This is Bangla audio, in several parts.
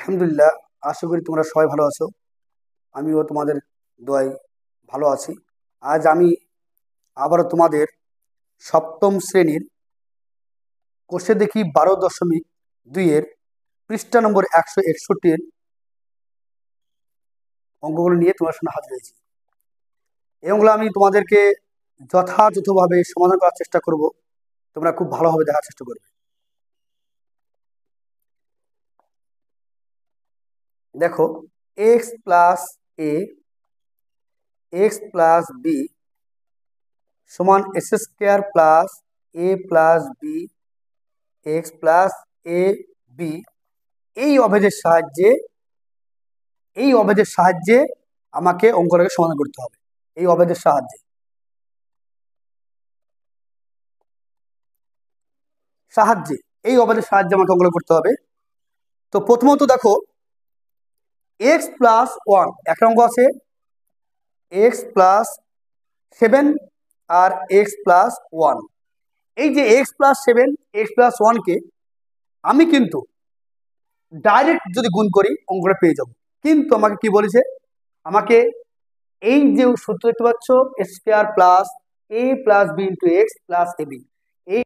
আলহামদুলিল্লাহ। আশা করি তোমরা সবাই ভালো আছো। আমিও তোমাদের দোয়ায় ভালো আছি। আজ আমি আবারও তোমাদের সপ্তম শ্রেণীর কোষে দেখি 12.2-এর পৃষ্ঠা নম্বর 161-এর অঙ্কগুলো নিয়ে তোমার সামনে হাজির হয়েছি। এই অঙ্কগুলো আমি তোমাদেরকে যথাযথভাবে সমাধান করার চেষ্টা করব। তোমরা খুব ভালোভাবে দেখার চেষ্টা করবে। দেখো, এক্স প্লাস এ এক্স প্লাস বি সমান x square plus A plus B x plus A B এই অভেদের সাহায্যে আমাকে অঙ্কটাকে সমাধান করতে হবে। এই অভেদের সাহায্যে সাহায্যে এই অভেদের সাহায্যে আমাকে অঙ্কটা করতে হবে। তো প্রথমত দেখো, এক্স প্লাস ওয়ান একটা অঙ্ক আছে, এক্স প্লাস 7 আর এক্স প্লাস ওয়ান। এই যে এক্স প্লাস 7 এক্স প্লাস ওয়ানকে আমি কিন্তু ডাইরেক্ট যদি গুণ করি অঙ্কটা পেয়ে যাব। কিন্তু আমাকে কি বলেছে, আমাকে এই যে সূত্র দেখতে পাচ্ছ, square plus A plus B into X plus A B, এই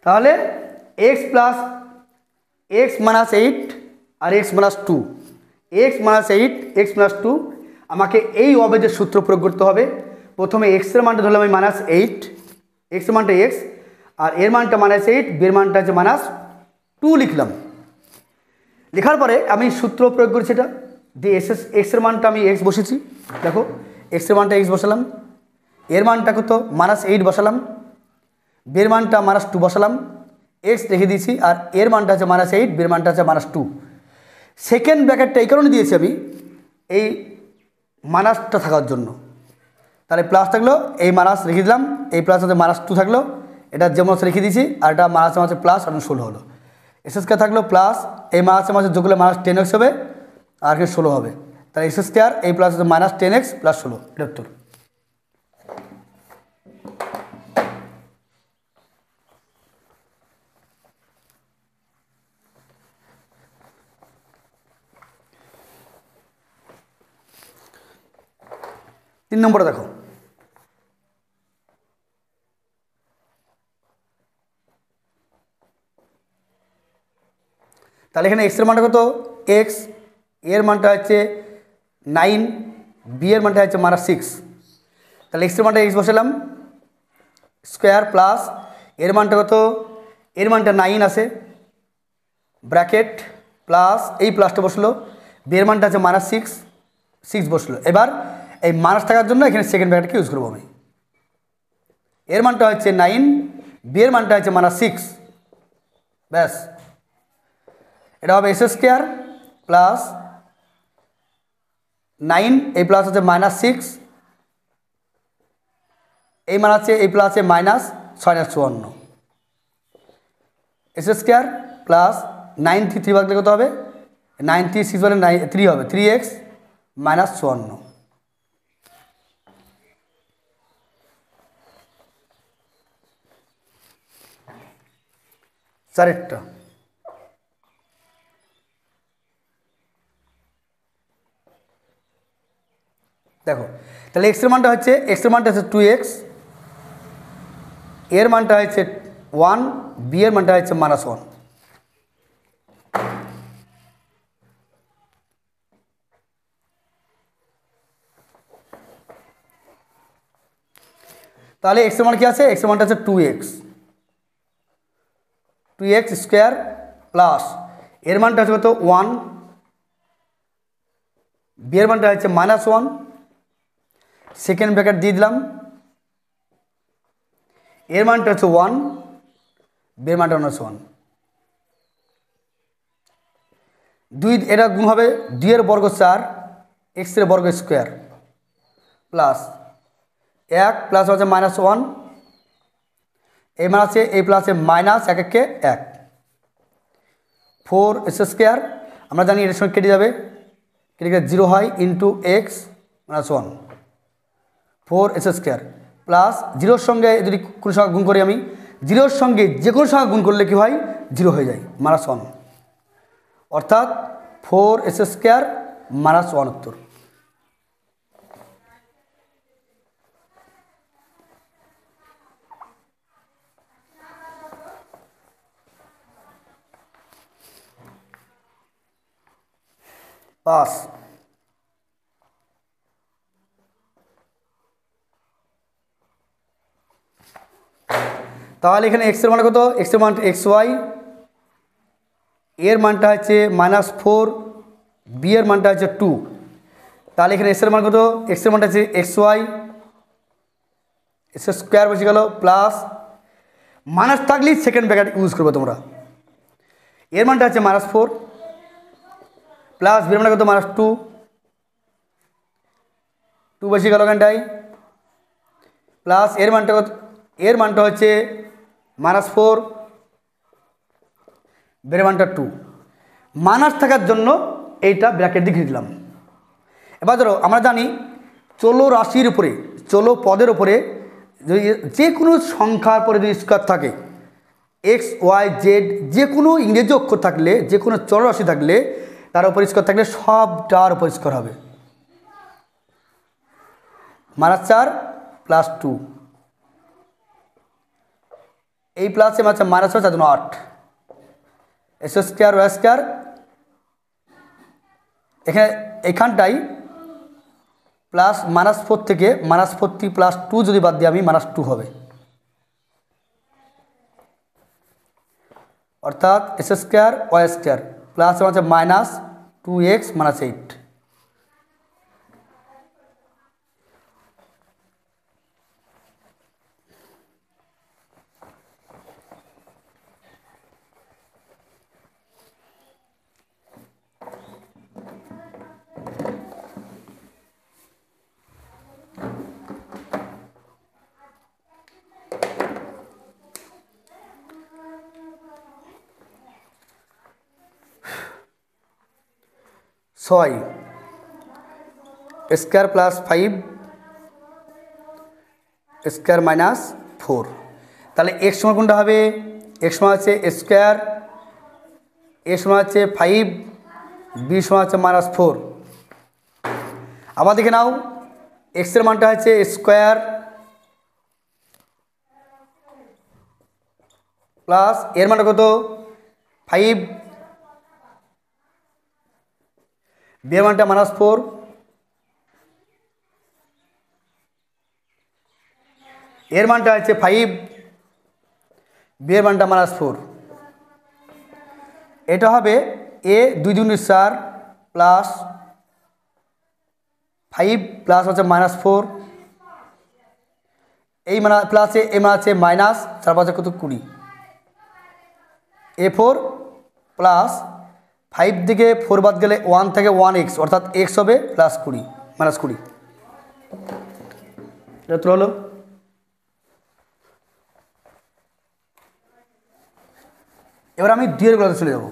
তাহলে এক্স প্লাস এক্স মাইনাস 8 আর X minus 2, X minus 8 X minus 2, আমাকে এই অবেদের সূত্র প্রয়োগ করতে হবে। প্রথমে এক্সের মানটা ধরলাম আমি -8, এক্সের মানটা এক্স আর এর মানটা -8, বের মানটা হচ্ছে -2 লিখলাম। লেখার পরে আমি সূত্র প্রয়োগ করেছি, এটা দিয়ে এক্সের মানটা আমি এক্স বসেছি। দেখো এক্সের মানটা এক্স বসালাম, এর মানটা কত -8 বসালাম, বের মানটা -2 বসালাম, এক্স রেখে দিয়েছি আর এর মানটা হচ্ছে -8, বের মানটা হচ্ছে -2। সেকেন্ড ব্র্যাকেটটা এই কারণে দিয়েছি আমি, এই মাইনাসটা থাকার জন্য। তাহলে প্লাস থাকলো, এই মাইনাস রেখে দিলাম, এই প্লাস হচ্ছে -2 থাকলো, এটা যেমন রেখে দিয়েছি, আর এটা মাইনাসের মাঝে প্লাস আর 16 হলো। এস² থাকলো প্লাস, এই মাইনাসের মাঝে যোগ করলে -10x হবে আর কি 16 হবে। তাহলে এস², এই প্লাস হচ্ছে -10x + 16, এটা উত্তর। তিন নম্বরে দেখো, তাহলে এখানে এক্সের মানটা কত এক্স, এর মানটা হচ্ছে 9, বি এর মানটা হচ্ছে -6। তাহলে এক্সের মানটা এক্স বসালাম স্কোয়ার প্লাস এর মানটা কত, এর মানটা 9 আছে ব্র্যাকেট প্লাস এই প্লাসটা বসলো, বি এর মানটা হচ্ছে -6 বসলো। এবার এই মাইনাস থাকার জন্য এখানে সেকেন্ড ব্র্যাকেটকে ইউজ করবো আমি। এর মানটা হচ্ছে 9, বি এর মানটা হচ্ছে -6, ব্যাস। এটা হবে এস² প্লাস 9, এই প্লাস হচ্ছে -6, এই মান আছে এই প্লাস আছে -654, এস² প্লাস 9 থেকে 3 ভাগ দিলে কত হবে, 9 থেকে 6 বলে 3 হবে, 3x - 54। চারেরটা দেখো, তাহলে এক্সের মানটা হচ্ছে 2x, এর মানটা হচ্ছে 1, বি এর মানটা হচ্ছে -1। তাহলে এক্সের মান কি আছে, এক্সের মানটা হচ্ছে 2x স্কোয়ার প্লাস এর মানটা হচ্ছে কত 1, বি এর মানটা হচ্ছে -1, সেকেন্ড ব্র্যাকেট দিয়ে দিলাম, এর মানটা হচ্ছে 1, বি এর মানটা -1। 2 এটা গুণ হবে, 2 এর বর্গ 4, এক্স এর বর্গ স্কোয়ার প্লাস 1 প্লাস হচ্ছে -1, এই মান আছে এই প্লাসে -1 1, 4s², আমরা জানি এর সঙ্গে কেটে যাবে, কেটে গেলে 0 হয়, ইন্টু এক্স -1, 4s² প্লাস 0-র সঙ্গে যদি কোনো সংখ্যা গুণ করি আমি, 0-র সঙ্গে যে কোনো সংখ্যা গুণ করলে কি হয়, 0 হয়ে যায়, -1, অর্থাৎ 4s² -1 উত্তর। পাস। তাহলে এখানে এক্সের মান কত, এক্সের মান xy, এর মানটা হচ্ছে -4, বি এর মানটা হচ্ছে 2। তাহলে এখানে এক্সের মান কত, এক্সের মানটা হচ্ছে xy, এস² বসে গেল প্লাস মাইনাস থাকলেই সেকেন্ড ব্র্যাকেট ইউজ করবে তোমরা। এর মানটা হচ্ছে -4 প্লাস বি এর মানটা কত -2 বসে গেল ওখানটায়, প্লাস এর মানটা কত, এর মানটা হচ্ছে -4, বের মানটা 2, মাইনাস থাকার জন্য এইটা ব্র্যাকেট দিয়ে দিলাম। এবার ধরো আমরা জানি চলো রাশির উপরে, চলো পদের উপরে যদি যে কোনো সংখ্যার পরে যদি স্কোয়ার থাকে, এক্স ওয়াই জেড যে কোনো ইংরেজি অক্ষর থাকলে, যে কোনো চলরাশি থাকলে তার উপর স্কোয়ার থাকলে সবটার উপর স্কোয়ার হবে, -4 + 2। এই প্লাস এম আছে মাইনাস হয়, তার জন্য 8 এস স্কোয়ার ওয়াই স্কোয়ার। এখানটাই প্লাস -4 থেকে -4 থেকে +2 যদি বাদ দিই আমি -2 হবে, অর্থাৎ S square Y square plus হচ্ছে -2x - 8। ছয় স্কোয়ার +5 স্কোয়ার -4, তাহলে এক্স সমান কোনটা হবে? এক্স সমান আছে স্কোয়ার, এ সমান আছে 5, বি সমান আছে -4। আবার দেখে নাও, এক্সের মানটা হচ্ছে স্কোয়ার প্লাস এর মানটা কত 5, বি এর মানটা -4, এর মানটা হচ্ছে 5, বি এর মানটা -4। এটা হবে এ 2 × 4 প্লাস 5 প্লাস হচ্ছে -4, এই মানে প্লাসে এ মানে আছে মাইনাস, তার পাশে কত 20, A4 প্লাস 5 থেকে 4 বাদ গেলে 1 থেকে 1x, অর্থাৎ x হবে +20 -20। এটা তো হলো। এবার আমি 2 এর ক্লাসে চলে যাব।